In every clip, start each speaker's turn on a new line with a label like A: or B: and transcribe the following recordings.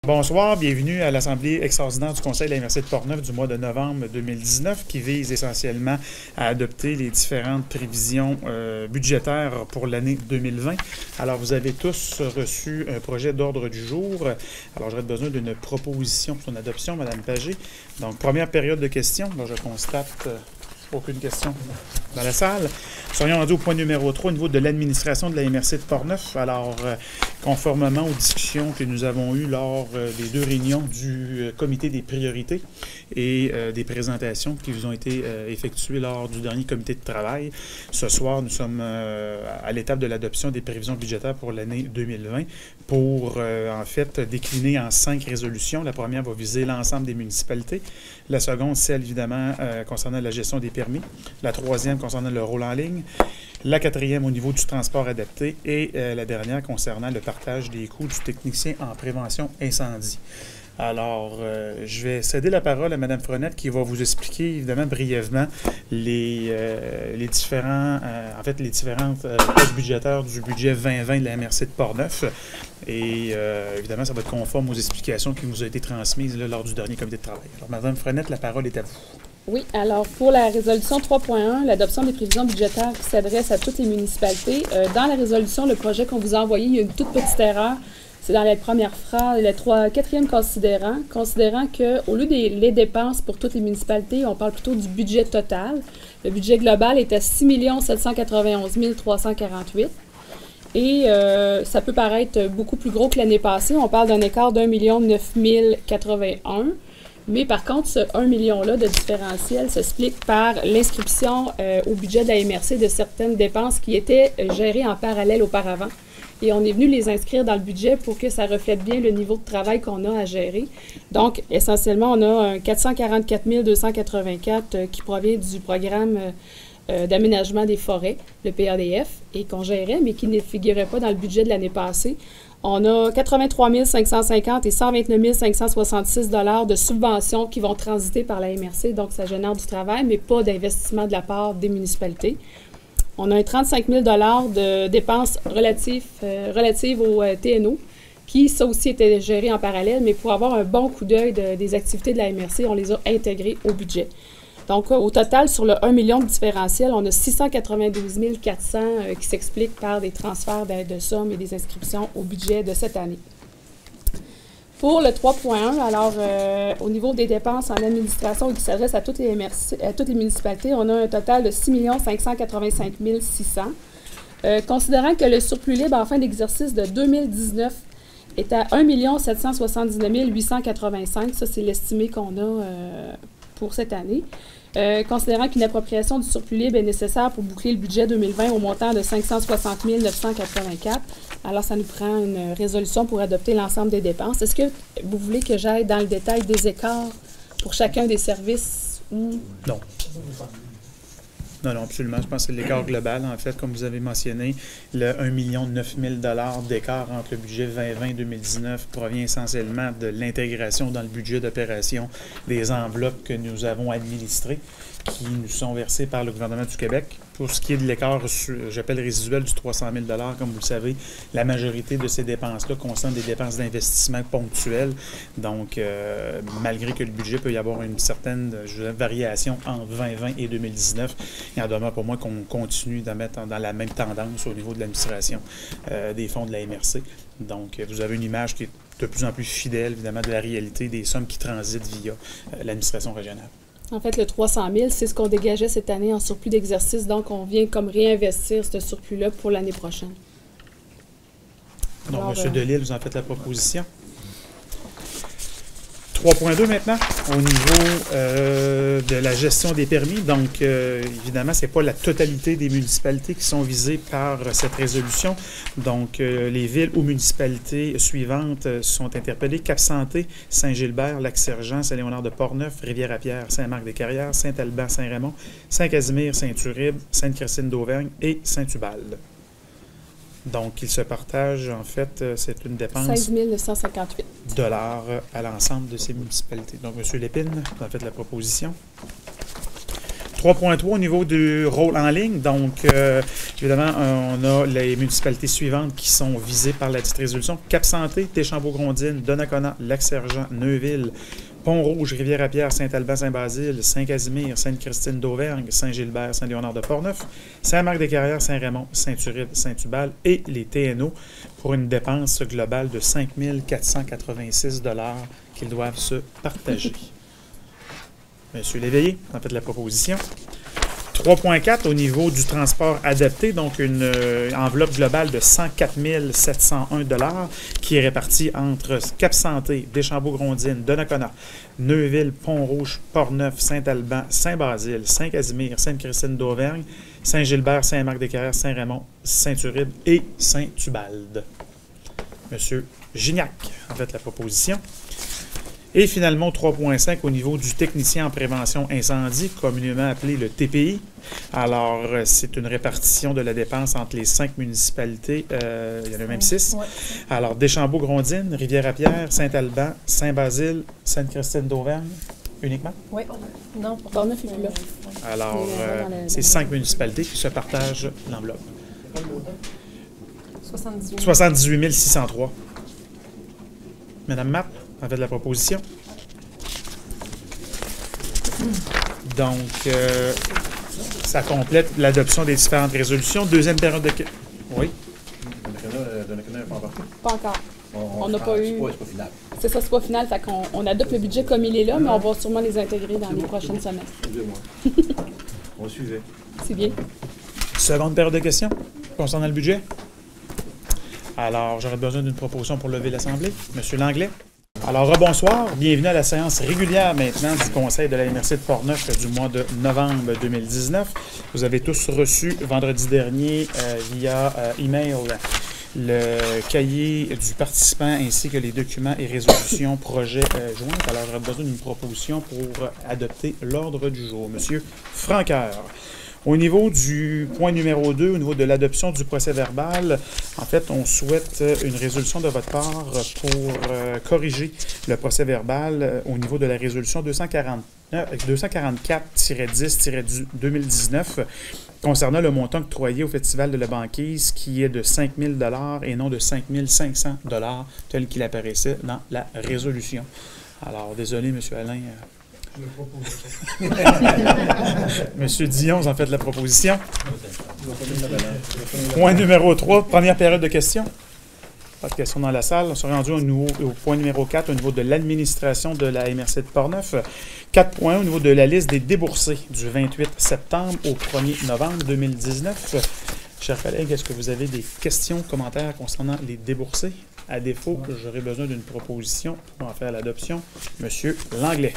A: Bonsoir, bienvenue à l'Assemblée extraordinaire du Conseil de la MRC de Portneuf du mois de novembre 2019 qui vise essentiellement à adopter les différentes prévisions budgétaires pour l'année 2020. Alors, vous avez tous reçu un projet d'ordre du jour. Alors, j'aurais besoin d'une proposition pour son adoption, Mme Pagé. Donc, première période de questions. Alors, je constate aucune question dans la salle. Serions rendus au point numéro 3 au niveau de l'administration de la MRC de Portneuf. Alors, conformément aux discussions que nous avons eues lors des deux réunions du comité des priorités et des présentations qui vous ont été effectuées lors du dernier comité de travail, ce soir, nous sommes à l'étape de l'adoption des prévisions budgétaires pour l'année 2020 pour, en fait, décliner en 5 résolutions. La première va viser l'ensemble des municipalités. La seconde, celle, évidemment, concernant la gestion des permis. La troisième, concernant le rôle en ligne. La quatrième, au niveau du transport adapté. Et la dernière, concernant le partage des coûts du technicien en prévention incendie. Alors, je vais céder la parole à Mme Frenette qui va vous expliquer, évidemment, brièvement les différentes postes budgétaires du budget 2020 de la MRC de Portneuf. Et évidemment, ça va être conforme aux explications qui vous ont été transmises là, lors du dernier comité de travail. Alors, Mme Frenette, la parole est à vous.
B: Oui, alors pour la résolution 3.1, l'adoption des prévisions budgétaires qui s'adressent à toutes les municipalités, dans la résolution, le projet qu'on vous a envoyé, il y a une toute petite erreur. C'est dans la première phrase, le quatrième considérant qu'au lieu des dépenses pour toutes les municipalités, on parle plutôt du budget total. Le budget global est à 6 791 348. Et ça peut paraître beaucoup plus gros que l'année passée. On parle d'un écart d'1 9 081. Mais par contre, ce 1 million-là de différentiel s'explique par l'inscription au budget de la MRC de certaines dépenses qui étaient gérées en parallèle auparavant. Et on est venu les inscrire dans le budget pour que ça reflète bien le niveau de travail qu'on a à gérer. Donc, essentiellement, on a un 444 284 qui provient du programme d'aménagement des forêts, le PADF, et qu'on gérait, mais qui ne figurait pas dans le budget de l'année passée. On a 83 550 et 129 566 $ de subventions qui vont transiter par la MRC, donc ça génère du travail, mais pas d'investissement de la part des municipalités. On a un 35 000 $ de dépenses relatives au TNO, qui, ça aussi, était géré en parallèle, mais pour avoir un bon coup d'œil des activités de la MRC, on les a intégrées au budget. Donc, au total, sur le 1 million de différentiel, on a 692 400 qui s'expliquent par des transferts de sommes et des inscriptions au budget de cette année. Pour le 3.1, alors, au niveau des dépenses en administration qui s'adressent à toutes les municipalités, on a un total de 6 585 600. Considérant que le surplus libre en fin d'exercice de 2019 est à 1 779 885, ça c'est l'estimé qu'on a pour cette année. Considérant qu'une appropriation du surplus libre est nécessaire pour boucler le budget 2020 au montant de 560 984, alors ça nous prend une résolution pour adopter l'ensemble des dépenses. Est-ce que vous voulez que j'aille dans le détail des écarts pour chacun des services?
A: Non. Non, absolument. Je pense que c'est l'écart global, en fait, comme vous avez mentionné. Le 1 9 000 $ d'écart entre le budget 2020 et 2019 provient essentiellement de l'intégration dans le budget d'opération des enveloppes que nous avons administrées, qui nous sont versées par le gouvernement du Québec. Pour ce qui est de l'écart, j'appelle résiduel du 300 000 $, comme vous le savez, la majorité de ces dépenses-là concernent des dépenses d'investissement ponctuelles. Donc, malgré que le budget peut y avoir une certaine variation entre 2020 et 2019, il en demeure pour moi qu'on continue d'en mettre dans la même tendance au niveau de l'administration des fonds de la MRC. Donc, vous avez une image qui est de plus en plus fidèle, évidemment, de la réalité des sommes qui transitent via l'administration régionale.
B: En fait, le 300 000, c'est ce qu'on dégageait cette année en surplus d'exercice. Donc, on vient comme réinvestir ce surplus-là pour l'année prochaine.
A: Donc, M. Delisle, vous en faites la proposition. 3.2 maintenant, au niveau de la gestion des permis. Donc, évidemment, ce n'est pas la totalité des municipalités qui sont visées par cette résolution. Donc, les villes ou municipalités suivantes sont interpellées: Cap-Santé, Saint-Gilbert, Lac-Sergent, Saint-Léonard de Portneuf, Rivière-à-Pierre, Saint-Marc-des-Carrières, Saint-Alban, Saint-Raymond, Saint-Casimir, Saint-Uribe, Sainte-Christine d'Auvergne et Saint-Ubald. Donc, ils se partagent, en fait, c'est une dépense
B: 16 958
A: $ à l'ensemble de ces municipalités. Donc, M. Lépine, vous en faites la proposition. 3.3 au niveau du rôle en ligne. Donc, évidemment, on a les municipalités suivantes qui sont visées par la petite résolution. Cap-Santé, Deschambault-Grondines, Donnacona, Lac-Sergent, Neuville, Pont-Rouge, Rivière-à-Pierre, Saint-Alban, Saint-Basile, Saint-Casimir, Sainte-Christine d'Auvergne, Saint-Gilbert, Saint-Léonard-de-Portneuf, Saint-Marc-des-Carrières, Saint-Raymond, Saint-Uribe, Saint-Tubal et les TNO pour une dépense globale de 5 486 $ qu'ils doivent se partager. Monsieur Léveillé, en fait la proposition. 3.4 au niveau du transport adapté, donc une enveloppe globale de 104 701 $ qui est répartie entre Cap-Santé, Deschambault-Grondines, Donnacona, Neuville, Pont-Rouge, Portneuf, Saint-Alban, Saint-Basile, Saint-Casimir, Sainte-Christine d'Auvergne, Saint-Gilbert, Saint-Marc-des-Carrières, Saint-Raymond, Saint-Uribe et Saint-Tubalde. Monsieur Gignac, en fait la proposition. Et finalement, 3.5 au niveau du technicien en prévention incendie, communément appelé le TPI. Alors, c'est une répartition de la dépense entre les 5 municipalités. Il y en a même 6. Ouais. Alors, Deschambault-Grondines, Rivière-à-Pierre, Saint-Alban, Saint-Basile, Sainte-Christine d'Auvergne, uniquement?
B: Oui. Non, Portneuf est plus là.
A: Alors, c'est 5 municipalités qui se partagent l'enveloppe. 78 603. Madame Mapp, en fait, la proposition. Donc, ça complète l'adoption des différentes résolutions. Deuxième période de... Oui?
C: Donnacona n'est pas embarqué?
B: Pas encore. On n'a pas eu...
C: C'est pas final.
B: C'est ça, c'est pas final. Fait qu'on adopte le budget comme il est là, mais on va sûrement les intégrer dans les prochaines semaines.
C: Excusez-moi. On suivait.
B: C'est bien.
A: Seconde période de questions concernant le budget. Alors, j'aurais besoin d'une proposition pour lever l'Assemblée. Monsieur Langlais. Alors, rebonsoir. Bienvenue à la séance régulière maintenant du Conseil de la MRC de Portneuf du mois de novembre 2019. Vous avez tous reçu vendredi dernier via email le cahier du participant ainsi que les documents et résolutions projets joints. Alors, j'aurais besoin d'une proposition pour adopter l'ordre du jour. Monsieur Franqueur. Au niveau du point numéro 2, au niveau de l'adoption du procès-verbal, en fait, on souhaite une résolution de votre part pour corriger le procès-verbal au niveau de la résolution 244-10-2019 concernant le montant octroyé au Festival de la banquise qui est de 5 000 $ et non de 5 500 $ tel qu'il apparaissait dans la résolution. Alors, désolé, M. Alain. Monsieur Dion, vous en faites la proposition. Point numéro 3, première période de questions. Pas de questions dans la salle. On se rendu au point numéro 4 au niveau de l'administration de la MRC de Portneuf. 4.1 au niveau de la liste des déboursés du 28 septembre au 1er novembre 2019. Chers collègues, est-ce que vous avez des questions, commentaires concernant les déboursés? À défaut, j'aurai besoin d'une proposition pour en faire l'adoption. Monsieur Langlais.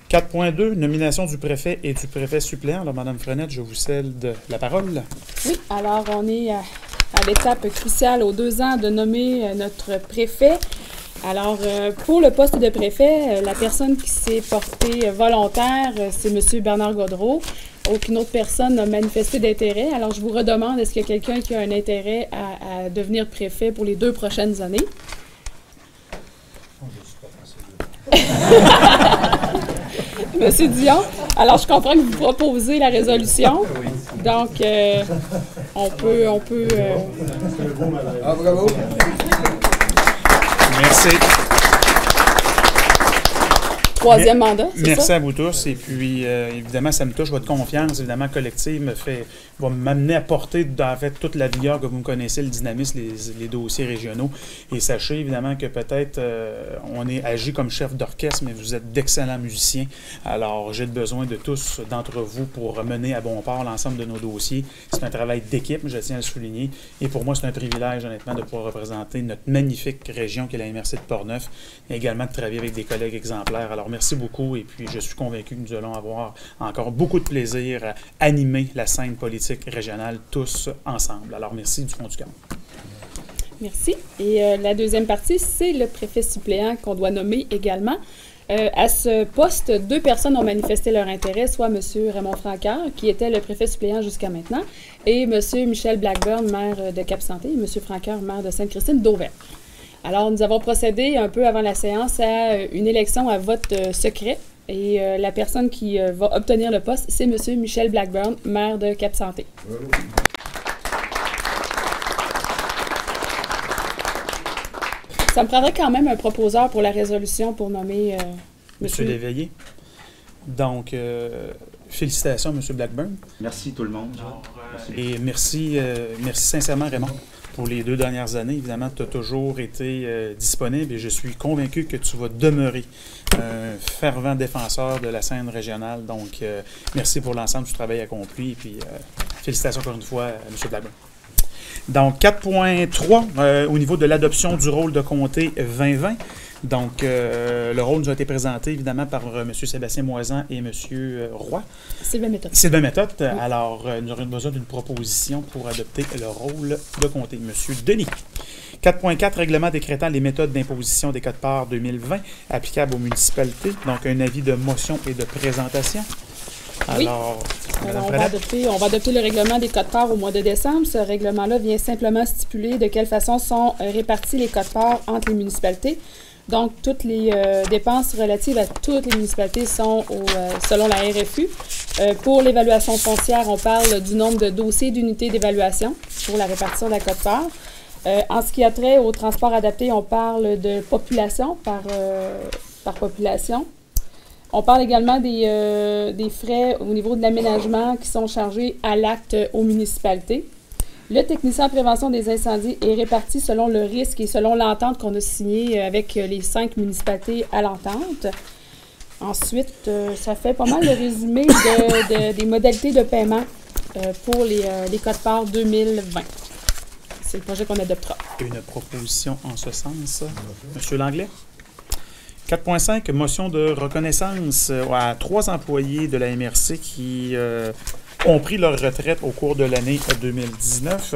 A: 4.2, nomination du préfet et du préfet suppléant. Alors, Mme Frenette, je vous cède la parole.
B: Oui, alors on est à l'étape cruciale aux 2 ans de nommer notre préfet. Alors, pour le poste de préfet, la personne qui s'est portée volontaire, c'est M. Bernard Gaudreault. Aucune autre personne n'a manifesté d'intérêt. Alors, je vous redemande, est-ce qu'il y a quelqu'un qui a un intérêt à devenir préfet pour les 2 prochaines années? Monsieur Dion, alors je comprends que vous proposez la résolution. Donc, on peut.
C: Ah, bravo!
A: Merci.
B: Troisième mandat, c'est ça?
A: Merci à vous tous. Et puis, évidemment, ça me touche. Votre confiance, évidemment, collective va m'amener à porter, en fait, toute la vigueur que vous me connaissez, le dynamisme, les dossiers régionaux. Et sachez, évidemment, que peut-être on est agi comme chef d'orchestre, mais vous êtes d'excellents musiciens. Alors, j'ai besoin de tous d'entre vous pour mener à bon port l'ensemble de nos dossiers. C'est un travail d'équipe, je tiens à le souligner. Et pour moi, c'est un privilège, honnêtement, de pouvoir représenter notre magnifique région qui est la MRC de Portneuf, et également de travailler avec des collègues exemplaires. Alors, merci beaucoup et puis je suis convaincu que nous allons avoir encore beaucoup de plaisir à animer la scène politique régionale tous ensemble. Alors, merci du fond du cœur.
B: Merci. Et la deuxième partie, c'est le préfet suppléant qu'on doit nommer également. À ce poste, 2 personnes ont manifesté leur intérêt, soit M. Raymond Franqueur, qui était le préfet suppléant jusqu'à maintenant, et M. Michel Blackburn, maire de Cap-Santé, et M. Franqueur, maire de Sainte-Christine d'Auvergne. Alors, nous avons procédé un peu avant la séance à une élection à vote secret Et la personne qui va obtenir le poste, c'est M. Michel Blackburn, maire de Cap-Santé. Ça me prendrait quand même un proposeur pour la résolution pour nommer
A: Monsieur Léveillé. Donc, félicitations, M. Blackburn.
D: Merci tout le monde.
A: Et merci sincèrement, Raymond, pour les 2 dernières années. Évidemment, tu as toujours été disponible et je suis convaincu que tu vas demeurer un fervent défenseur de la scène régionale. Donc, merci pour l'ensemble du travail accompli et puis félicitations encore une fois à M. Blackburn. Donc, 4.3, au niveau de l'adoption du rôle de comté 2020. Donc, le rôle nous a été présenté, évidemment, par M. Sébastien Moisan et M. Roy.
B: Sylvain Méthode.
A: Sylvain Méthode. Oui. Alors, nous aurons besoin d'une proposition pour adopter le rôle de comté. M. Denis. 4.4, règlement décrétant les méthodes d'imposition des quotes-parts 2020 applicables aux municipalités. Donc, un avis de motion et de présentation. Alors,
B: on va adopter le règlement des quotes-parts au mois de décembre. Ce règlement-là vient simplement stipuler de quelle façon sont répartis les quotes-parts entre les municipalités. Donc, toutes les dépenses relatives à toutes les municipalités sont selon la RFU. Pour l'évaluation foncière, on parle du nombre de dossiers d'unités d'évaluation pour la répartition de la quote-part. En ce qui a trait au transport adapté, on parle de population par population. On parle également des frais au niveau de l'aménagement qui sont chargés à l'acte aux municipalités. Le technicien en prévention des incendies est réparti selon le risque et selon l'entente qu'on a signée avec les 5 municipalités à l'entente. Ensuite, ça fait pas mal de résumé des modalités de paiement pour les quotes-parts 2020. C'est le projet qu'on adoptera.
A: Une proposition en ce sens. Monsieur Langlais? 4.5, motion de reconnaissance à 3 employés de la MRC qui ont pris leur retraite au cours de l'année 2019.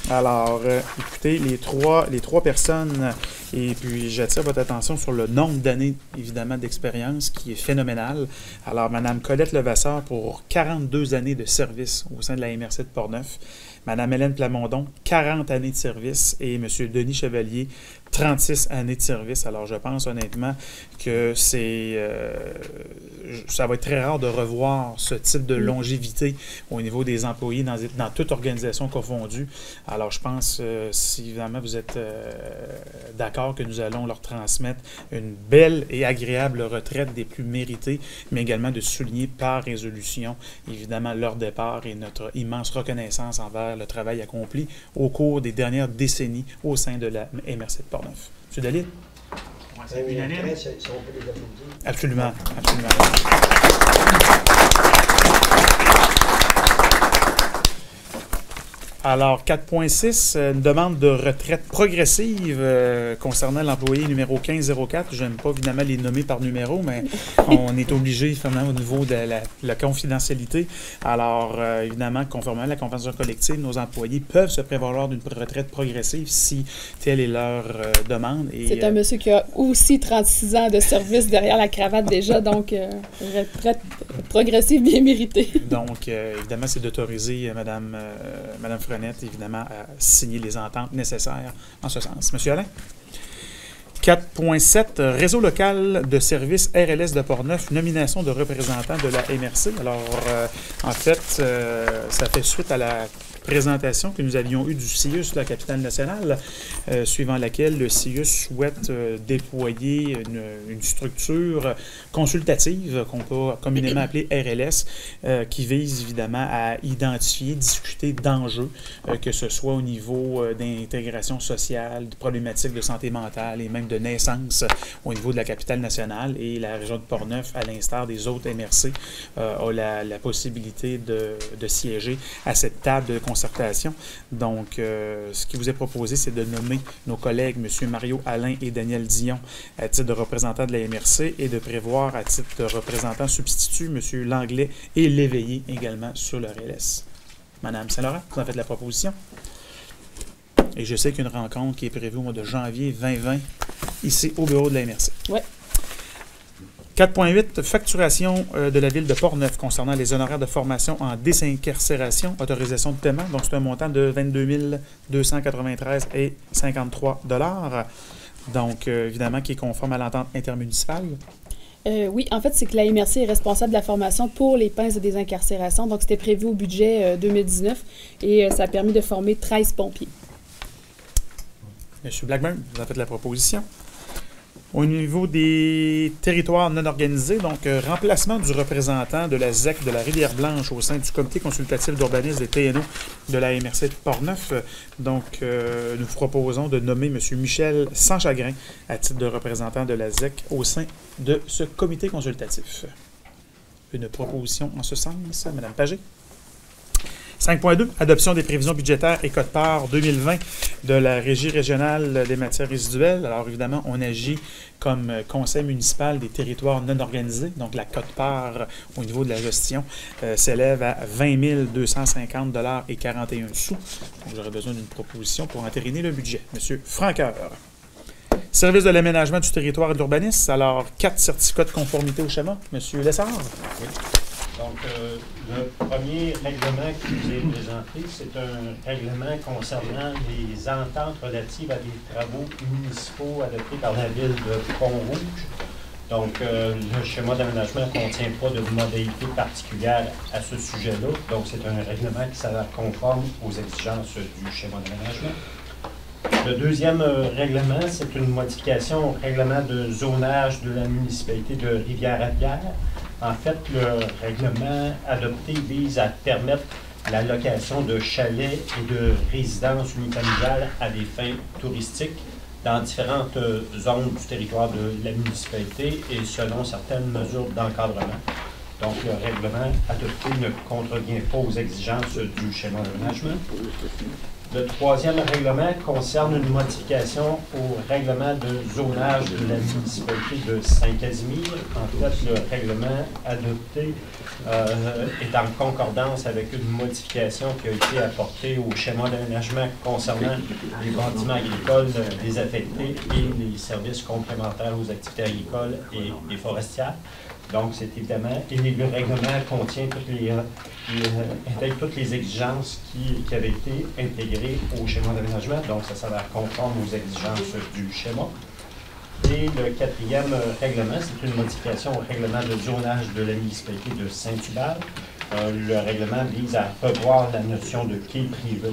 A: Alors, écoutez, les trois personnes, et puis j'attire votre attention sur le nombre d'années, évidemment, d'expérience qui est phénoménal. Alors, Mme Colette Levasseur pour 42 années de service au sein de la MRC de Portneuf. Mme Hélène Plamondon, 40 années de service. Et M. Denis Chevalier, 36 années de service. Alors, je pense honnêtement que ça va être très rare de revoir ce type de longévité au niveau des employés dans toute organisation confondue. Alors, je pense, si évidemment vous êtes d'accord que nous allons leur transmettre une belle et agréable retraite des plus méritées, mais également de souligner par résolution, évidemment, leur départ et notre immense reconnaissance envers le travail accompli au cours des dernières décennies au sein de la MRC de Portneuf. M. Dalit? Absolument, absolument. Alors, 4.6, une demande de retraite progressive concernant l'employé numéro 1504. Je n'aime pas évidemment les nommer par numéro, mais on est obligé, finalement, au niveau de la confidentialité. Alors, évidemment, conformément à la convention collective, nos employés peuvent se prévaloir d'une retraite progressive si telle est leur demande.
B: C'est un monsieur qui a aussi 36 ans de service derrière la cravate déjà, donc retraite progressive bien méritée.
A: Donc, évidemment, c'est d'autoriser Mme Frenette, évidemment, à signer les ententes nécessaires en ce sens. Monsieur Alain? 4.7, réseau local de services RLS de Portneuf, nomination de représentants de la MRC. Alors, en fait, ça fait suite à la présentation que nous avions eue du CIUS de la capitale nationale, suivant laquelle le CIUS souhaite déployer une structure consultative qu'on peut communément appeler RLS, qui vise évidemment à identifier, discuter d'enjeux, que ce soit au niveau d'intégration sociale, de problématiques de santé mentale et même de naissance au niveau de la capitale nationale. Et la région de Portneuf, à l'instar des autres MRC, a la possibilité de siéger à cette table de concertation. Donc, ce qui vous est proposé, c'est de nommer nos collègues M. Mario Alain et Daniel Dion à titre de représentants de la MRC et de prévoir à titre de représentants substituts M. Langlais et Léveillé également sur le RLS. Madame Saint-Laurent, vous en faites la proposition. Et je sais qu'il y a une rencontre qui est prévue au mois de janvier 2020 ici au bureau de la MRC.
B: Oui.
A: 4.8, facturation de la ville de Portneuf concernant les honoraires de formation en désincarcération, autorisation de paiement. Donc, c'est un montant de 22 293,53 $. Donc, évidemment, qui est conforme à l'entente intermunicipale.
B: Oui, en fait, c'est que la MRC est responsable de la formation pour les pinces de désincarcération. Donc, c'était prévu au budget 2019 et ça a permis de former 13 pompiers.
A: M. Blackburn, vous en faites la proposition. Au niveau des territoires non organisés, donc remplacement du représentant de la ZEC de la Rivière-Blanche au sein du comité consultatif d'urbanisme des TNO de la MRC de Portneuf. Donc, nous vous proposons de nommer M. Michel Sanschagrin à titre de représentant de la ZEC au sein de ce comité consultatif. Une proposition en ce sens, Mme Pagé. 5.2, adoption des prévisions budgétaires et quote-part 2020 de la Régie régionale des matières résiduelles. Alors, évidemment, on agit comme conseil municipal des territoires non organisés. Donc, la quote-part au niveau de la gestion s'élève à 20 250 $ et 41 sous. Donc, j'aurais besoin d'une proposition pour entériner le budget. Monsieur Franqueur. Service de l'aménagement du territoire et de l'urbanisme. Alors, 4 certificats de conformité au schéma. Monsieur Lessard.
D: Oui. Donc, le premier règlement qui vous est présenté, c'est un règlement concernant les ententes relatives à des travaux municipaux adoptés par la ville de Pont-Rouge. Donc, le schéma d'aménagement ne contient pas de modalités particulières à ce sujet-là. Donc, c'est un règlement qui s'avère conforme aux exigences du schéma d'aménagement. Le deuxième règlement, c'est une modification au règlement de zonage de la municipalité de Rivière-à-Pierre. En fait, le règlement adopté vise à permettre la location de chalets et de résidences unifamiliales à des fins touristiques dans différentes zones du territoire de la municipalité et selon certaines mesures d'encadrement. Donc, le règlement adopté ne contrevient pas aux exigences du schéma d'aménagement. Le troisième règlement concerne une modification au règlement de zonage de la municipalité de Saint-Casimir. En fait, le règlement adopté est en concordance avec une modification qui a été apportée au schéma d'aménagement concernant les bâtiments agricoles désaffectés et les services complémentaires aux activités agricoles et forestières. Donc, c'est évidemment, et le règlement contient intègre toutes les exigences qui avaient été intégrées au schéma d'aménagement, donc ça s'avère conforme aux exigences du schéma. Et le quatrième règlement, c'est une modification au règlement de zonage de la municipalité de Saint-Hubert. Le règlement vise à revoir la notion de quai privé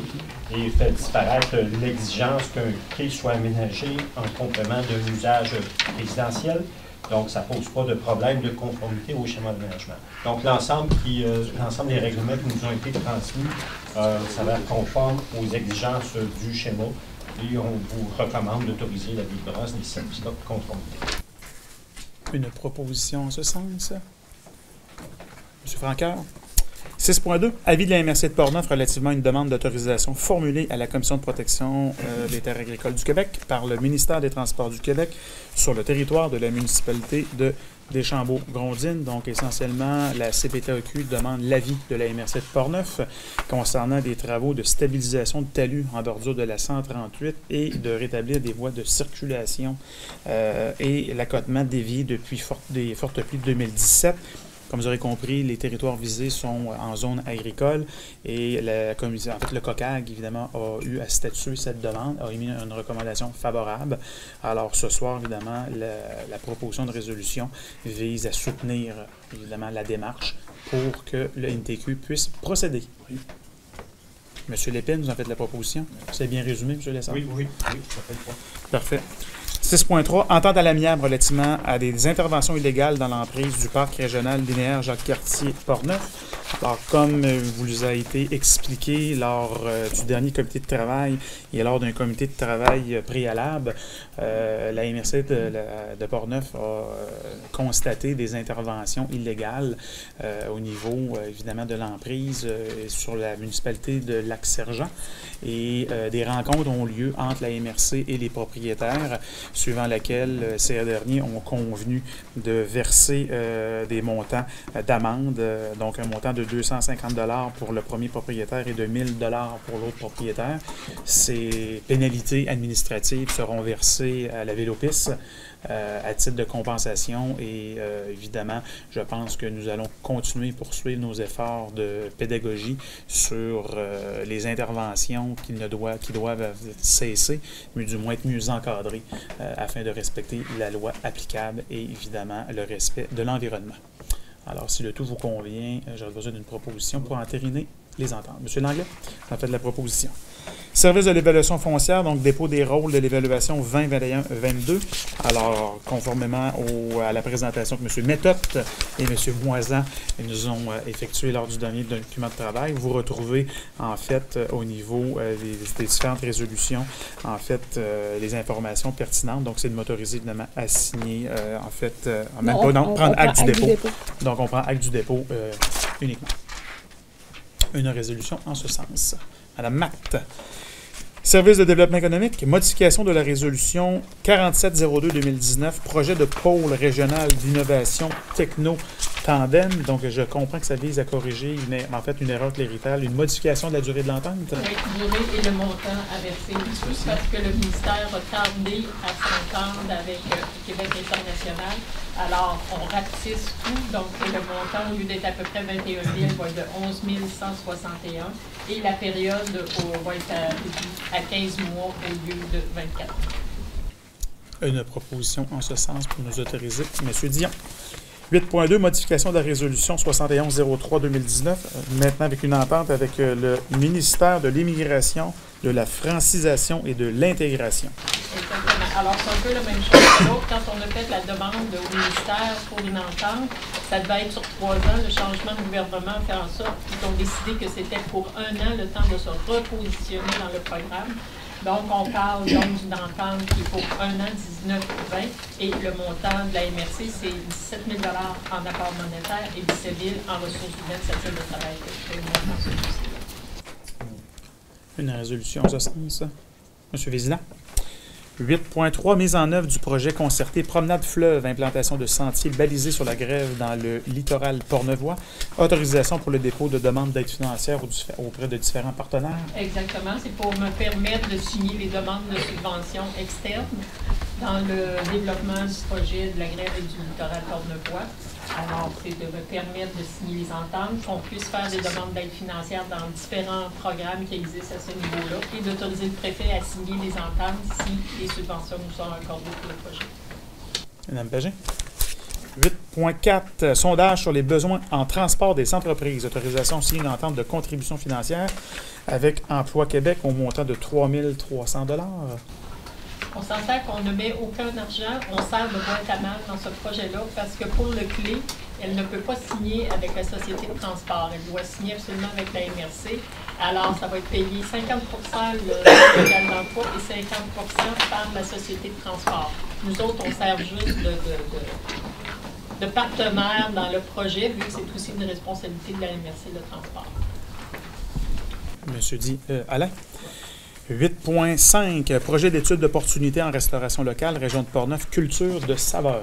D: et fait disparaître l'exigence qu'un quai soit aménagé en complément d'un usage résidentiel. Donc, ça ne pose pas de problème de conformité au schéma d'aménagement. Donc, l'ensemble des règlements qui nous ont été transmis s'avère conforme aux exigences du schéma et on vous recommande d'autoriser la délivrance des certificats de conformité.
A: Une proposition en ce sens? M. Franqueur. 6.2. Avis de la MRC de Portneuf relativement à une demande d'autorisation formulée à la Commission de protection des terres agricoles du Québec par le ministère des Transports du Québec sur le territoire de la municipalité de Deschambault-Grondines. Donc, essentiellement, la CPTAQ demande l'avis de la MRC de Portneuf concernant des travaux de stabilisation de talus en bordure de la 138 et de rétablir des voies de circulation et l'accotement dévié depuis des fortes pluies de 2017. Comme vous aurez compris, les territoires visés sont en zone agricole et la commission, en fait, le COCAG, évidemment, a eu à statuer cette demande, a émis une recommandation favorable. Alors, ce soir, évidemment, la proposition de résolution vise à soutenir, évidemment, la démarche pour que le NTQ puisse procéder. Oui. M. Lépine, vous en faites la proposition. C'est bien résumé, M. Lessard?
D: Oui, ça fait le point.
A: Parfait. 6.3. Entente à l'amiable relativement à des interventions illégales dans l'emprise du parc régional linéaire Jacques-Cartier-Portneuf. Alors, comme vous a été expliqué lors du dernier comité de travail et lors d'un comité de travail préalable, la MRC de Portneuf a constaté des interventions illégales au niveau, évidemment, de l'emprise sur la municipalité de Lac-Sergent. Et des rencontres ont lieu entre la MRC et les propriétaires, suivant laquelle ces derniers ont convenu de verser des montants d'amende, donc un montant de 250 $ pour le premier propriétaire et de 1 000 $ pour l'autre propriétaire. Ces pénalités administratives seront versées à la Vélopis à titre de compensation et évidemment, je pense que nous allons continuer, poursuivre nos efforts de pédagogie sur les interventions qui doivent cesser, mais du moins être mieux encadrées afin de respecter la loi applicable et évidemment le respect de l'environnement. Alors, si le tout vous convient, j'aurais besoin d'une proposition pour entériner les ententes. Monsieur Langlais, vous en faites la proposition. Service de l'évaluation foncière, donc dépôt des rôles de l'évaluation 2021-22. Alors, conformément à la présentation que M. Méthode et M. Moisan nous ont effectuée lors du dernier document de travail, vous retrouvez en fait au niveau des différentes résolutions, en fait, les informations pertinentes. Donc, c'est de m'autoriser évidemment à signer, prendre acte du dépôt. Donc, on prend acte du dépôt uniquement. Une résolution en ce sens. Madame Matt. Service de développement économique, modification de la résolution 4702-2019, projet de pôle régional d'innovation techno-tandem. Donc, je comprends que ça vise à corriger une erreur cléricale, une modification de la durée de l'entente.
E: Oui, durée et le montant à verser aussi, parce que le ministère a tardé à s'entendre avec Québec international. Alors, on rapetisse tout, donc le montant, au lieu d'être à peu près 21 000, va être de 11 161 et la période va être à 15 mois au lieu de 24 mois.
A: Une proposition en ce sens pour nous autoriser. M. Dion. 8.2, modification de la résolution 7103-2019, maintenant avec une entente avec le ministère de l'Immigration, de la francisation et de l'intégration.
E: Exactement. Alors, c'est un peu la même chose que l'autre. Quand on a fait la demande au ministère pour une entente, ça devait être sur 3 ans. Le changement de gouvernement fait en sorte qu'ils ont décidé que c'était pour 1 an le temps de se repositionner dans le programme. Donc, on parle donc d'une entente qui est pour 1 an, 19-20, et le montant de la MRC, c'est 17 000 en apport monétaire et 17 000 en ressources humaines, celle de travail que je fais dans ce dossier-là.
A: Une résolution en ce sens. Monsieur Vézina. 8.3, mise en œuvre du projet concerté Promenade Fleuve, implantation de sentiers balisés sur la grève dans le littoral portnevois. Autorisation pour le dépôt de demandes d'aide financière auprès de différents partenaires.
E: Exactement. C'est pour me permettre de signer les demandes de subventions externes dans le développement du projet de la grève et du littoral portnevois. Alors, c'est de me permettre de signer les ententes, qu'on puisse faire des demandes d'aide financière dans différents programmes qui existent à ce niveau-là et d'autoriser le préfet à signer les ententes si les subventions nous sont accordées pour le projet.
A: Madame Pagé. 8.4, sondage sur les besoins en transport des entreprises. Autorisation signée une entente de contribution financière avec Emploi Québec au montant de 3 300 $.
E: On s'entend qu'on ne met aucun argent, on sert de boîte à mal dans ce projet-là parce que pour le clé, elle ne peut pas signer avec la société de transport. Elle doit signer absolument avec la MRC. Alors, ça va être payé 50 le local d'emploi et 50 par la société de transport. Nous autres, on sert juste de partenaire dans le projet, vu que c'est aussi une responsabilité de la MRC de transport.
A: Monsieur Alain. 8.5, projet d'études d'opportunités en restauration locale, région de Portneuf, culture de saveur.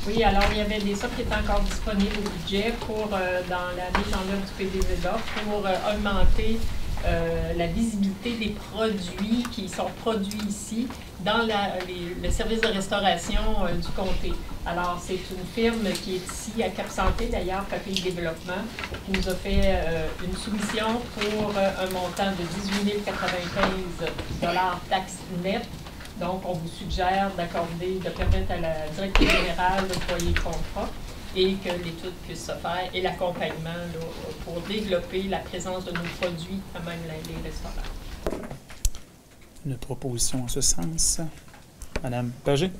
E: Oui, alors il y avait des sommes qui étaient encore disponibles au budget pour, dans la mise en œuvre du PDVA pour augmenter la visibilité des produits qui sont produits ici dans le service de restauration du comté. Alors, c'est une firme qui est ici à Cap-Santé, d'ailleurs, Papille Développement, qui nous a fait une soumission pour un montant de 18 095 $ taxe nette. Donc, on vous suggère de permettre à la directrice générale de déployer le contrat et que l'étude puisse se faire et l'accompagnement pour développer la présence de nos produits à même les restaurants.
A: Une proposition en ce sens. Madame Pagé.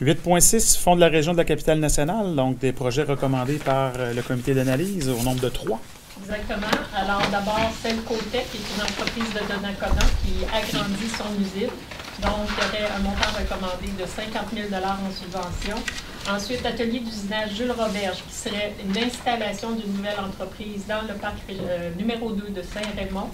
A: 8.6, Fonds de la région de la capitale-nationale, donc des projets recommandés par le comité d'analyse au nombre de 3.
E: Exactement. Alors d'abord, Cellcotec, qui est une entreprise de Donnacona qui agrandit son usine. Donc, il y aurait un montant recommandé de 50 000 $ en subvention. Ensuite, atelier d'usinage Jules Roberge, qui serait une installation d'une nouvelle entreprise dans le parc numéro 2 de Saint-Raymond.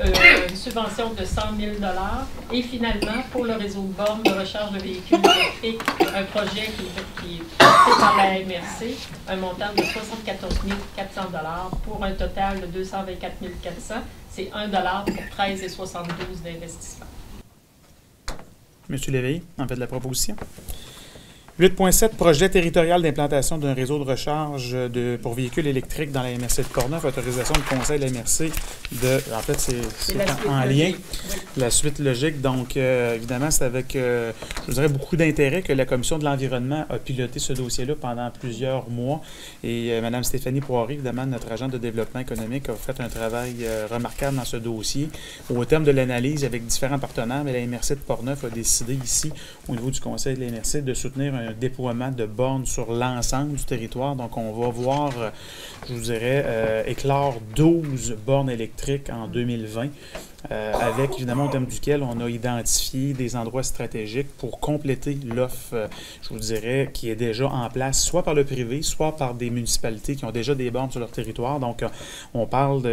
E: Une subvention de 100 000 $. Et finalement, pour le réseau de bornes de recharge de véhicules électriques, un projet qui est porté par la MRC, un montant de 74 400 $ pour un total de 224 400 $. C'est 1 $ pour 13,72 d'investissement.
A: Monsieur Léveillé, en fait de la proposition. 8.7, projet territorial d'implantation d'un réseau de recharge pour véhicules électriques dans la MRC de Portneuf. Autorisation du conseil de la MRC de... En fait, c'est en lien.
E: Oui.
A: La suite logique. Donc, évidemment, c'est avec, je vous dirais, beaucoup d'intérêt que la Commission de l'environnement a piloté ce dossier-là pendant plusieurs mois. Et Mme Stéphanie Poirier, évidemment, notre agente de développement économique, a fait un travail remarquable dans ce dossier. Au terme de l'analyse avec différents partenaires, mais la MRC de Portneuf a décidé ici, au niveau du conseil de la MRC, de soutenir un déploiement de bornes sur l'ensemble du territoire. Donc, on va voir, je vous dirais, éclore 12 bornes électriques en 2020. Avec, évidemment, au terme duquel on a identifié des endroits stratégiques pour compléter l'offre, je vous dirais, qui est déjà en place, soit par le privé, soit par des municipalités qui ont déjà des bornes sur leur territoire. Donc, on parle,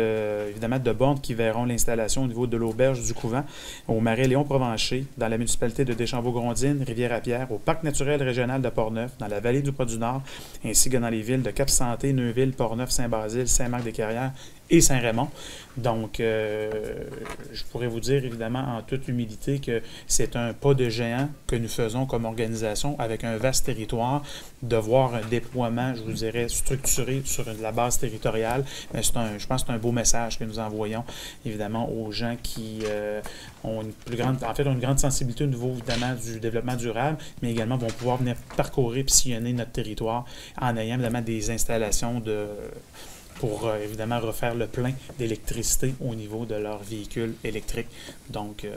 A: évidemment, de bornes qui verront l'installation au niveau de l'auberge du Couvent, au marais Léon-Provencher, dans la municipalité de Deschambault-Grondines, Rivière-à-Pierre, au parc naturel régional de Portneuf, dans la vallée du Pas-du-Nord, ainsi que dans les villes de Cap-Santé, Neuville, Portneuf, Saint-Basile, Saint-Marc-des-Carrières et Saint-Raymond. Donc, je pourrais vous dire, évidemment, en toute humilité, que c'est un pas de géant que nous faisons comme organisation avec un vaste territoire, de voir un déploiement, je vous dirais, structuré sur la base territoriale. Mais je pense que c'est un beau message que nous envoyons, évidemment, aux gens qui ont une grande sensibilité au niveau, évidemment, du développement durable, mais également vont pouvoir venir parcourir et sillonner notre territoire en ayant, évidemment, des installations pour, évidemment, refaire le plein d'électricité au niveau de leurs véhicules électriques. Donc,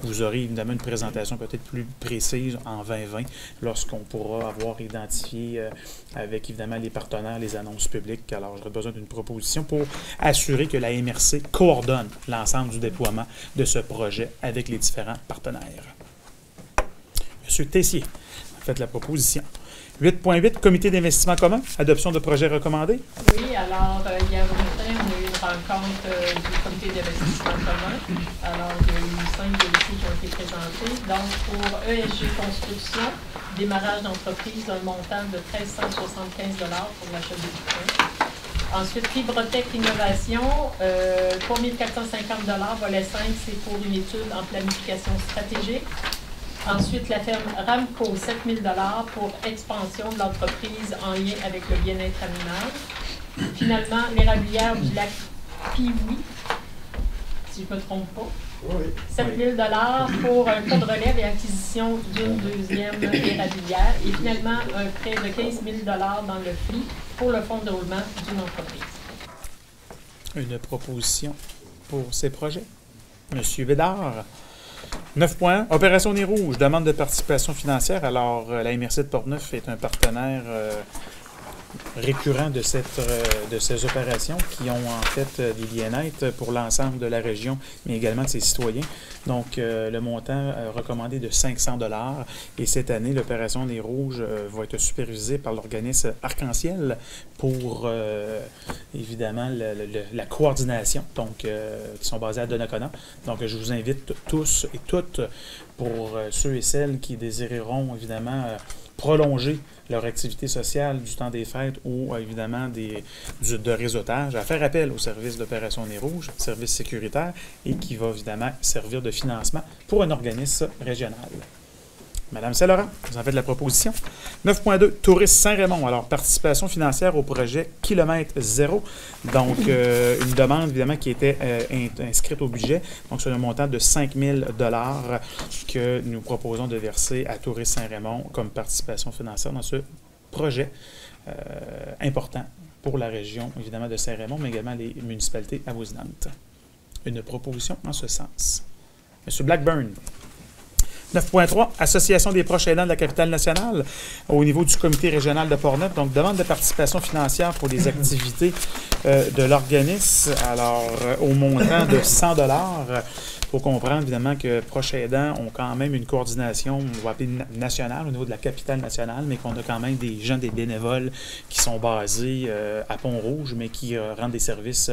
A: vous aurez, évidemment, une présentation peut-être plus précise en 2020 lorsqu'on pourra avoir identifié avec, évidemment, les partenaires, les annonces publiques. Alors, j'aurais besoin d'une proposition pour assurer que la MRC coordonne l'ensemble du déploiement de ce projet avec les différents partenaires. Monsieur Tessier, faites la proposition. 8.8, comité d'investissement commun, adoption de projets recommandés.
E: Oui, alors, hier matin, on a eu une rencontre du comité d'investissement commun. Alors, il y a eu 5 dossiers qui ont été présentés. Donc, pour ESG Construction, démarrage d'entreprise d'un montant de 1 375 $ pour l'achat d'équipements. Ensuite, Fibrotech Innovation, 3 450 $, volet 5, c'est pour une étude en planification stratégique. Ensuite, la ferme Ramco, 7 000 $ pour expansion de l'entreprise en lien avec le bien-être animal. Finalement, l'érablière du lac Pioui, si je ne me trompe pas, 7 000 $ pour un cas de relève et acquisition d'une deuxième érablière. Et finalement, un prêt de 15 000 $ dans le FLI pour le fonds de roulement d'une entreprise.
A: Une proposition pour ces projets. Monsieur Bédard. 9.1, Opération Nez Rouge, demande de participation financière. Alors, la MRC de Portneuf est un partenaire récurrent de ces opérations qui ont en fait des bien-être pour l'ensemble de la région, mais également de ses citoyens. Donc, le montant recommandé de 500 $. Et cette année, l'opération Nez Rouge va être supervisée par l'organisme Arc-en-Ciel pour, évidemment, la coordination, donc, qui sont basés à Donnacona. Donc, je vous invite tous et toutes, pour ceux et celles qui désireront, évidemment, prolonger leur activité sociale du temps des fêtes ou, évidemment, de réseautage, à faire appel au service d'opération Nez Rouge, service sécuritaire, et qui va, évidemment, servir de financement pour un organisme régional. Madame Saint-Laurent, vous en faites la proposition. 9.2, Tourisme Saint-Raymond. Alors, participation financière au projet Kilomètre Zéro. Donc, une demande, évidemment, qui était inscrite au budget. Donc, c'est un montant de 5 000 $ que nous proposons de verser à Tourisme Saint-Raymond comme participation financière dans ce projet important pour la région, évidemment, de Saint-Raymond, mais également les municipalités avoisinantes. Une proposition en ce sens. Monsieur Blackburn. 9.3, Association des proches aidants de la capitale nationale au niveau du comité régional de Portneuf. Donc, demande de participation financière pour les activités de l'organisme. Alors, au montant de 100 $. Il faut comprendre, évidemment, que proches aidants ont quand même une coordination, on va appeler nationale, au niveau de la capitale nationale, mais qu'on a quand même des gens, des bénévoles qui sont basés à Pont-Rouge, mais qui rendent des services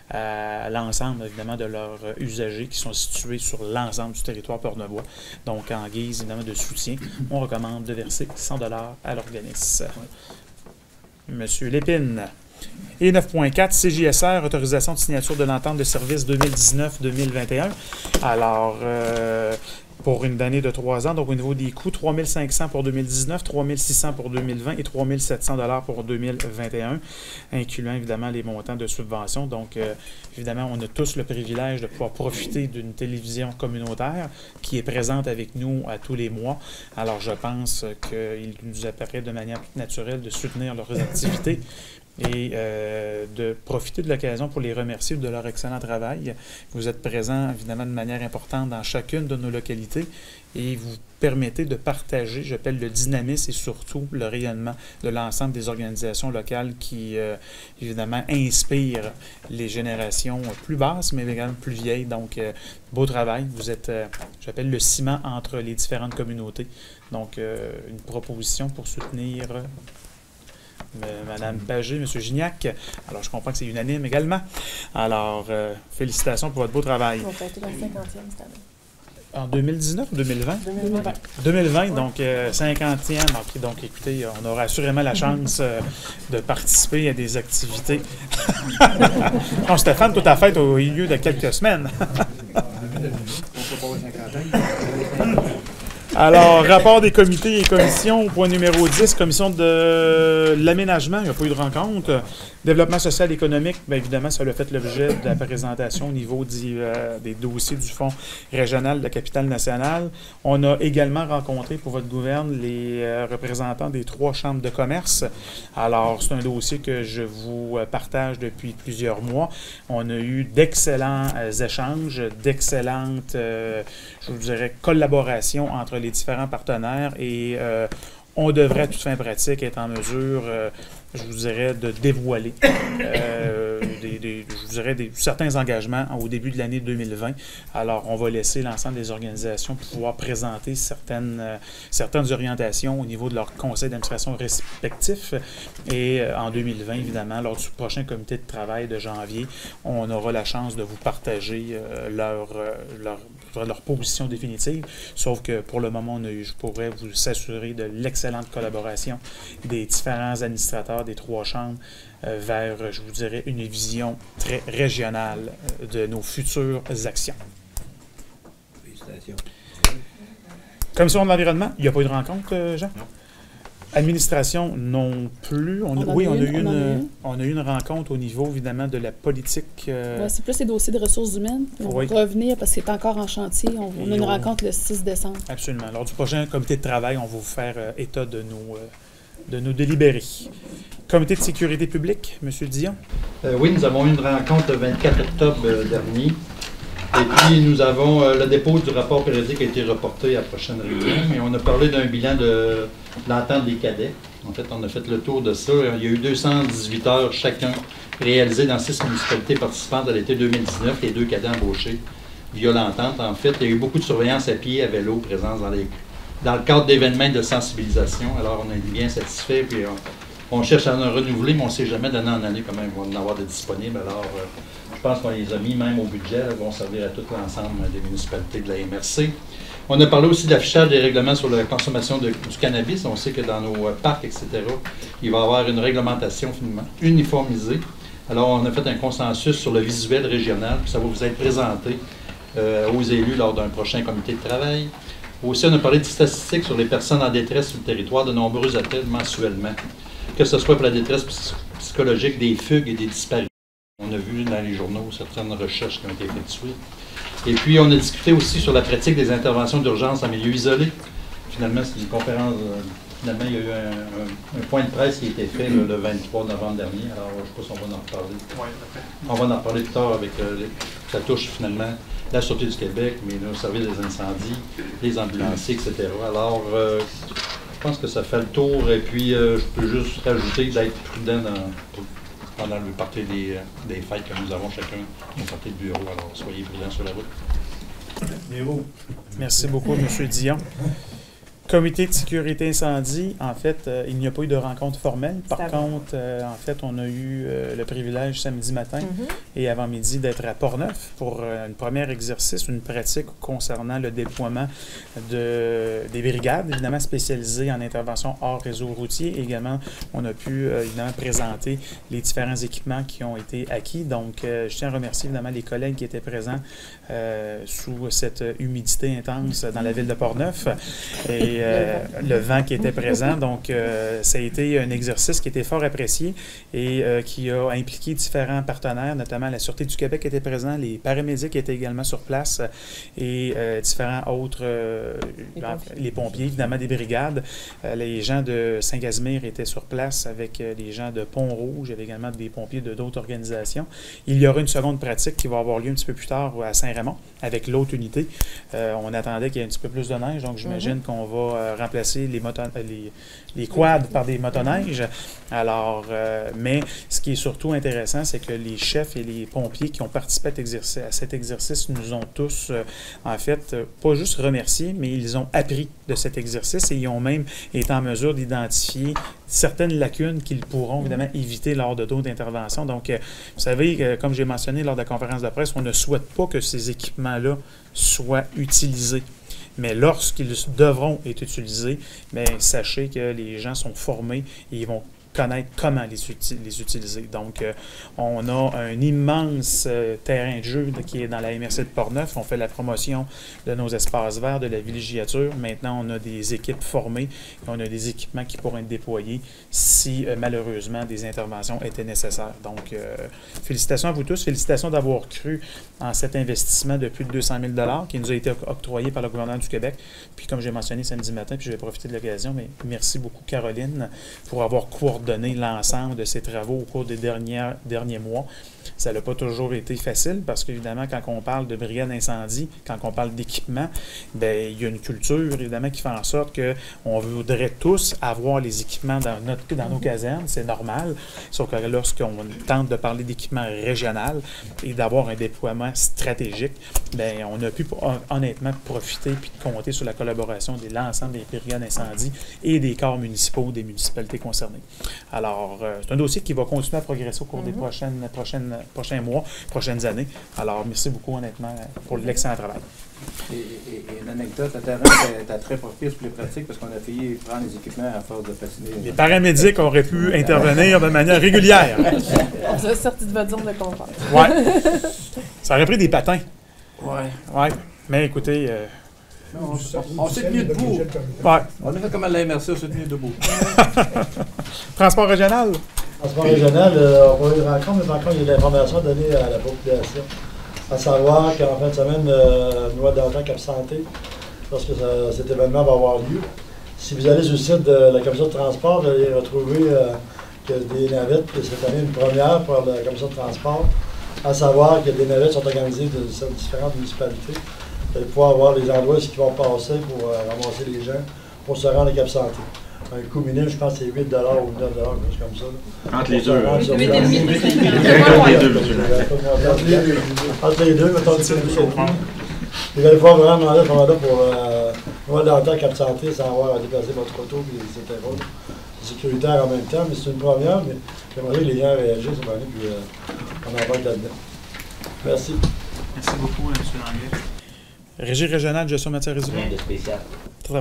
A: à l'ensemble, évidemment, de leurs usagers qui sont situés sur l'ensemble du territoire portneuvois. Donc, en guise, évidemment, de soutien, on recommande de verser 100 $ à l'organisme. Monsieur Lépine. Et 9.4, CJSR, autorisation de signature de l'entente de service 2019-2021. Alors, pour une année de 3 ans. Donc, au niveau des coûts, 3 500 pour 2019, 3 600 pour 2020 et 3 700 $ pour 2021, incluant évidemment les montants de subventions. Donc, évidemment, on a tous le privilège de pouvoir profiter d'une télévision communautaire qui est présente avec nous à tous les mois. Alors, je pense qu'il nous apparaît de manière naturelle de soutenir leurs activités et de profiter de l'occasion pour les remercier de leur excellent travail. Vous êtes présents, évidemment, de manière importante dans chacune de nos localités et vous permettez de partager, j'appelle le dynamisme et surtout le rayonnement de l'ensemble des organisations locales qui, évidemment, inspirent les générations plus basses, mais également plus vieilles. Donc, beau travail. Vous êtes, j'appelle le ciment entre les différentes communautés. Donc, une proposition pour soutenir Madame Pagé, M. Gignac. Alors, je comprends que c'est unanime également. Alors, félicitations pour votre beau travail.
F: On fait la 50e cette année.
A: En 2019 ou 2020?
F: 2020.
A: 2020, donc 50e. Okay, donc, écoutez, on aura assurément la chance de participer à des activités. Non, Stéphane, toute ta fête au milieu de quelques semaines. Alors, rapport des comités et commissions, point numéro 10, commission de l'aménagement, il n'y a pas eu de rencontre. Développement social et économique, bien évidemment, ça a fait l'objet de la présentation au niveau des dossiers du Fonds régional de la capitale nationale. On a également rencontré pour votre gouverne les représentants des 3 chambres de commerce. Alors, c'est un dossier que je vous partage depuis plusieurs mois. On a eu d'excellents échanges, d'excellentes, je vous dirais, collaborations entre les différents partenaires et on devrait, à toute fin pratique, être en mesure, je vous dirais, de dévoiler certains engagements au début de l'année 2020. Alors, on va laisser l'ensemble des organisations pouvoir présenter certaines orientations au niveau de leur conseil d'administration respectif. Et en 2020, évidemment, lors du prochain comité de travail de janvier, on aura la chance de vous partager leur position définitive. Sauf que pour le moment, je pourrais vous s'assurer de l'excellente collaboration des différents administrateurs des 3 chambres vers, je vous dirais, une vision très régionale de nos futures actions.
C: Félicitations.
A: Commission de l'environnement, il n'y a pas eu de rencontre, Jean? Non. Administration non plus. On a eu une rencontre au niveau, évidemment, de la politique.
B: Ouais, c'est plus les dossiers de ressources humaines. On va revenir parce que c'est encore en chantier. On a une rencontre le 6 décembre.
A: Absolument. Lors du prochain comité de travail, on va vous faire état de nos délibérés. Comité de sécurité publique, M. Dion?
G: Oui, nous avons eu une rencontre le 24 octobre dernier. Et puis, nous avons le dépôt du rapport périodique a été reporté à la prochaine réunion. Mais on a parlé d'un bilan de l'entente des cadets. En fait, on a fait le tour de ça. Il y a eu 218 heures chacun réalisées dans 6 municipalités participantes à l'été 2019, les 2 cadets embauchés via l'entente. En fait, il y a eu beaucoup de surveillance à pied, à vélo, présence dans le cadre d'événements de sensibilisation. Alors, on est bien satisfait. Puis, on cherche à en renouveler, mais on ne sait jamais d'année en année comment on va en avoir de disponibles. Alors, je pense qu'on les a mis même au budget, vont servir à tout l'ensemble des municipalités de la MRC. On a parlé aussi de l'affichage des règlements sur la consommation du cannabis. On sait que dans nos parcs, etc., il va y avoir une réglementation finalement uniformisée. Alors, on a fait un consensus sur le visuel régional, puis ça va vous être présenté aux élus lors d'un prochain comité de travail. Aussi, on a parlé de statistiques sur les personnes en détresse sur le territoire, de nombreux appels mensuellement, que ce soit pour la détresse psychologique, des fugues et des disparitions. On a vu dans les journaux certaines recherches qui ont été effectuées. Et puis, on a discuté aussi sur la pratique des interventions d'urgence en milieu isolé. Finalement, c'est une conférence. Finalement, il y a eu un point de presse qui a été fait le 23 novembre dernier. Alors, je ne sais pas si on va en reparler. On va en reparler plus tard avec ça touche finalement la Sûreté du Québec, mais le service des incendies, les ambulanciers, etc. Alors, je pense que ça fait le tour. Et puis, je peux juste rajouter d'être prudent pendant le party des fêtes que nous avons chacun, une partie de bureau. Alors, soyez prudents sur la route.
A: Merci beaucoup, M. Dion. Comité de sécurité incendie, en fait, il n'y a pas eu de rencontre formelle. Par contre, en fait, on a eu le privilège samedi matin et avant-midi d'être à Portneuf pour un premier exercice, une pratique concernant le déploiement des brigades, évidemment spécialisées en intervention hors réseau routier. Également, on a pu évidemment présenter les différents équipements qui ont été acquis. Donc, je tiens à remercier évidemment les collègues qui étaient présents sous cette humidité intense dans la ville de Portneuf. Et le vent qui était présent. Donc, ça a été un exercice qui était fort apprécié et qui a impliqué différents partenaires, notamment la Sûreté du Québec qui était présent, les paramédics étaient également sur place et différents autres, les pompiers, évidemment, des brigades. Les gens de Saint-Casimir étaient sur place avec les gens de Pont-Rouge, il y avait également des pompiers de d'autres organisations. Il y aura une seconde pratique qui va avoir lieu un petit peu plus tard à Saint-Raymond avec l'autre unité. On attendait qu'il y ait un petit peu plus de neige, donc j'imagine qu'on va remplacer les quads par des motoneiges. Alors, mais ce qui est surtout intéressant, c'est que les chefs et les pompiers qui ont participé à cet exercice nous ont tous, en fait, pas juste remerciés, mais ils ont appris de cet exercice et ils ont même été en mesure d'identifier certaines lacunes qu'ils pourront évidemment éviter lors de d'autres interventions. Donc, vous savez, comme j'ai mentionné lors de la conférence de presse, on ne souhaite pas que ces équipements-là soient utilisés. Mais lorsqu'ils devront être utilisés, bien, sachez que les gens sont formés et ils vont connaître comment les utiliser. Donc, on a un immense terrain de jeu qui est dans la MRC de Portneuf. On fait la promotion de nos espaces verts, de la villégiature. Maintenant, on a des équipes formées et on a des équipements qui pourront être déployés si, malheureusement, des interventions étaient nécessaires. Donc, félicitations à vous tous. Félicitations d'avoir cru en cet investissement de plus de 200 000 $ qui nous a été octroyé par le gouvernement du Québec. Puis, comme j'ai mentionné samedi matin, puis je vais profiter de l'occasion, mais merci beaucoup, Caroline, pour avoir coordonné l'ensemble de ces travaux au cours des derniers mois. Ça n'a pas toujours été facile parce qu'évidemment, quand on parle de brigade d'incendie, quand on parle d'équipement, bien, il y a une culture, évidemment, qui fait en sorte qu'on voudrait tous avoir les équipements dans nos casernes, c'est normal. Sauf que lorsqu'on tente de parler d'équipement régional et d'avoir un déploiement stratégique, bien, on a pu honnêtement profiter puis compter sur la collaboration de l'ensemble des brigades d'incendie et des corps municipaux des municipalités concernées. Alors, c'est un dossier qui va continuer à progresser au cours des prochains mois, prochaines années. Alors, merci beaucoup, honnêtement, pour l'excellent travail.
F: Et une anecdote, le terrain était très propice pour les pratiques parce qu'on a failli prendre les équipements à force de patiner.
A: Les paramédics auraient pu intervenir de manière régulière.
B: On s'est sorti de votre zone de confort.
A: Oui. Ça aurait pris des patins.
F: Oui.
A: Mais écoutez...
F: on s'est tenu debout.
A: Ouais.
F: On a fait comme à la MRC, on s'est tenu debout.
A: Transport régional.
H: Transport régional, on va y rencontrer, mais par contre, il y a de l'information donnée à la population. À savoir qu'en fin de semaine, une loi d'entente Cap Santé, lorsque cet événement va avoir lieu. Si vous allez sur le site de la commission de transport, vous allez retrouver qu'il y a des navettes, que cette année, une première pour la commission de transport, à savoir que des navettes sont organisées de différentes municipalités. Vous allez pouvoir voir les endroits où ils vont passer pour ramasser les gens pour se rendre à Cap Santé. Un coût minime, je pense que c'est 8 $ ou 9 $, quelque chose comme ça.
G: Entre les deux.
H: Entre les deux, mettons, vous allez pouvoir vraiment demander à ce moment-là pour loi d'entente Cap Santé sans avoir à déplacer votre auto, etc. C'est sécuritaire en même temps, mais c'est une première, mais j'aimerais que les gens réagissent à moment puis on embarque là-dedans. Merci.
A: Merci beaucoup, M. Langlais. Régie régionale de gestion matières résiduelles.
F: Rien de spécial.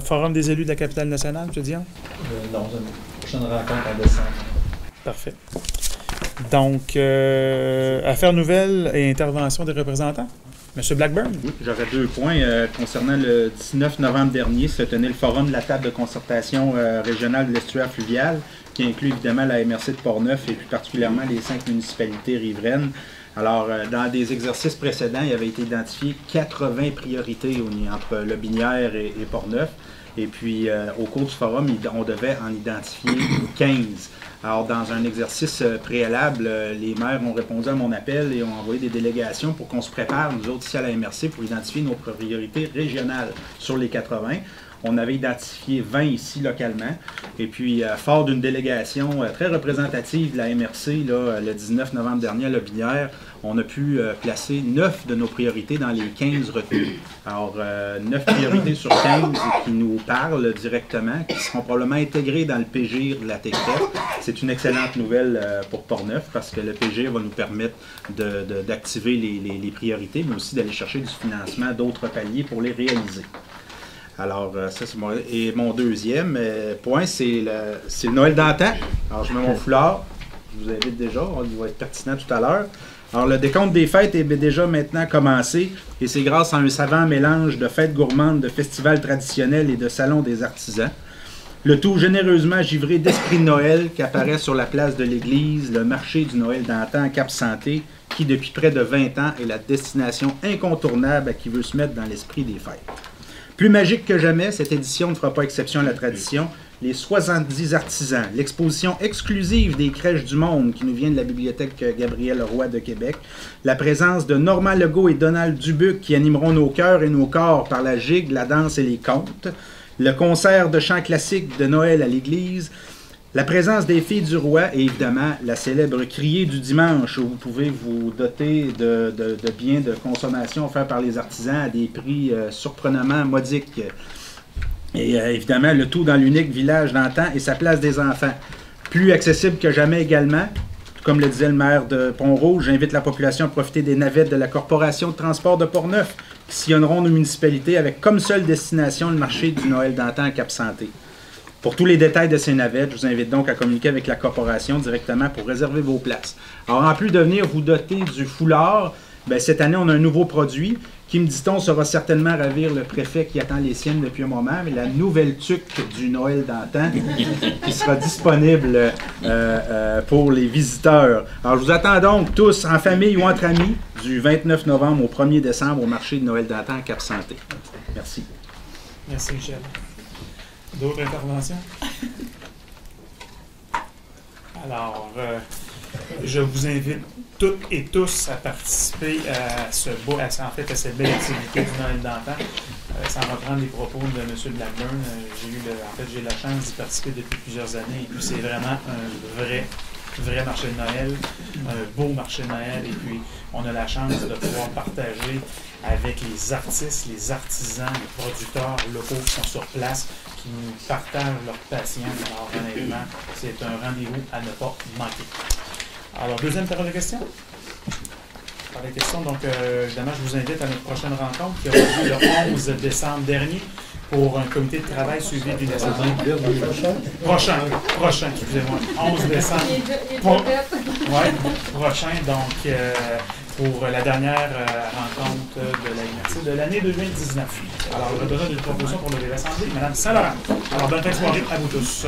A: Forum des élus de la capitale nationale, M. Dion?
G: Non, une prochaine rencontre en décembre.
A: Parfait. Donc, affaires nouvelles et intervention des représentants. M. Blackburn?
I: Oui, j'aurais 2 points. Concernant le 19 novembre dernier, se tenait le forum de la table de concertation régionale de l'estuaire fluvial, qui inclut évidemment la MRC de Portneuf et plus particulièrement les 5 municipalités riveraines. Alors, dans des exercices précédents, il avait été identifié 80 priorités entre Lobinière et Portneuf. Et puis, au cours du forum, on devait en identifier 15. Alors, dans un exercice préalable, les maires ont répondu à mon appel et ont envoyé des délégations pour qu'on se prépare, nous autres, ici à la MRC, pour identifier nos priorités régionales sur les 80. On avait identifié 20 ici localement. Et puis, fort d'une délégation très représentative de la MRC, là, le 19 novembre dernier à Lobinière, on a pu placer 9 de nos priorités dans les 15 retenues. Alors, 9 priorités sur 15 qui nous parlent directement, qui seront probablement intégrées dans le PGIR de la TECTEF. C'est une excellente nouvelle pour Portneuf parce que le PGIR va nous permettre d'activer les priorités, mais aussi d'aller chercher du financement d'autres paliers pour les réaliser. Alors, ça, c'est mon deuxième point, c'est le Noël d'antan. Alors, je mets mon foulard. Je vous invite déjà, il va être pertinent tout à l'heure. Alors, le décompte des fêtes est déjà maintenant commencé et c'est grâce à un savant mélange de fêtes gourmandes, de festivals traditionnels et de salons des artisans. Le tout généreusement givré d'esprit de Noël qui apparaît sur la place de l'église, le marché du Noël d'antan à Cap-Santé, qui depuis près de 20 ans est la destination incontournable à qui veut se mettre dans l'esprit des fêtes. Plus magique que jamais, cette édition ne fera pas exception à la tradition. Les 70 artisans, l'exposition exclusive des crèches du monde qui nous vient de la bibliothèque Gabriel Roy de Québec, la présence de Normand Legault et Donald Dubuc qui animeront nos cœurs et nos corps par la gigue, la danse et les contes, le concert de chants classiques de Noël à l'église, la présence des filles du roi et évidemment la célèbre criée du dimanche où vous pouvez vous doter de biens de consommation offerts par les artisans à des prix surprenamment modiques. Et évidemment, le tout dans l'unique village d'antan et sa place des enfants. Plus accessible que jamais également, comme le disait le maire de Pont-Rouge, j'invite la population à profiter des navettes de la Corporation de transport de Portneuf qui sillonneront nos municipalités avec comme seule destination le marché du Noël d'antan à Cap-Santé. Pour tous les détails de ces navettes, je vous invite donc à communiquer avec la Corporation directement pour réserver vos places. Alors, en plus de venir vous doter du foulard, bien, cette année, on a un nouveau produit qui, me dit-on, sera certainement ravir le préfet qui attend les siennes depuis un moment, mais la nouvelle tuque du Noël d'antan qui sera disponible pour les visiteurs. Alors, je vous attends donc tous en famille ou entre amis du 29 novembre au 1er décembre au marché de Noël d'antan à Cap-Santé. Merci.
A: Merci, Michel. D'autres interventions? Alors, je vous invite toutes et tous à participer à cette belle activité du Noël d'antan. Sans reprendre les propos de M. Blackburn, j'ai la chance d'y participer depuis plusieurs années et puis c'est vraiment un vrai marché de Noël, un beau marché de Noël et puis on a la chance de pouvoir partager avec les artistes, les artisans, les producteurs locaux qui sont sur place, qui nous partagent leur passion. Alors honnêtement, c'est un rendez-vous à ne pas manquer. Alors, deuxième période de questions. Par les questions, donc évidemment, je vous invite à notre prochaine rencontre qui aura lieu le 11 décembre dernier pour un comité de travail suivi d'une assemblée. Prochain, excusez-moi. 11 décembre. Prochain, donc pour la dernière rencontre de la MRC de l'année 2019. Alors, je vais donner une proposition pour lever l'Assemblée. Madame Saint-Laurent. Alors, bonne fin de soirée à vous tous.